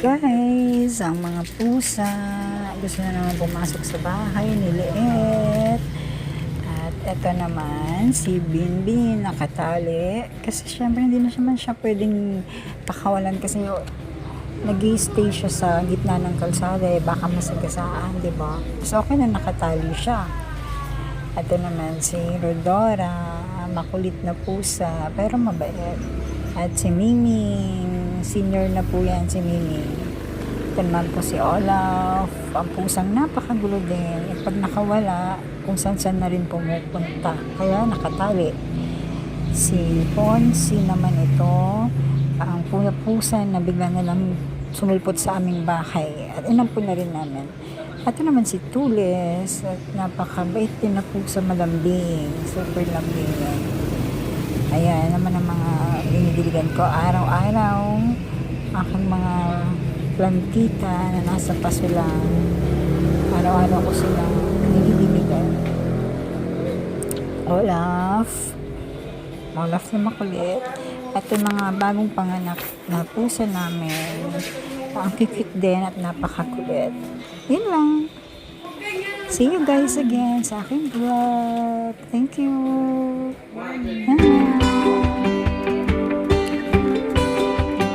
Guys, ang mga pusa gusto na naman pumasok sa bahay ni Liet. At eto naman si Binbin nakatali kasi syempre hindi na siya pwedeng pakawalan kasi nag-stay siya sa gitna ng kalsada baka masagasaan, di ba? So okay na nakatali siya. Ito naman si Rodora, makulit na pusa pero mabait. At si Miming, senior na po yan si Miming. Ito naman po si Olaf, ang pusang napakagulo din. At pag nakawala, kung saan na rin pumupunta. Kaya nakatali. Si Ponsi naman ito, ang pusa na bigla na lang sumulpot sa aming bahay. At inampo na rin namin. At ito naman si Tules, at napakabait din na pusa, malambing. Super lambing yan. Ayan naman ang mga dinidiligan ko araw-araw. Aking mga plantita na nasa paso lang. Araw-araw ko silang dinidiligan. Olaf na makulit. At yung mga bagong panganak na pusa namin. Ang cute din at napakakulit. Yun lang. See you guys again sa aking vlog. Thank you. Bye.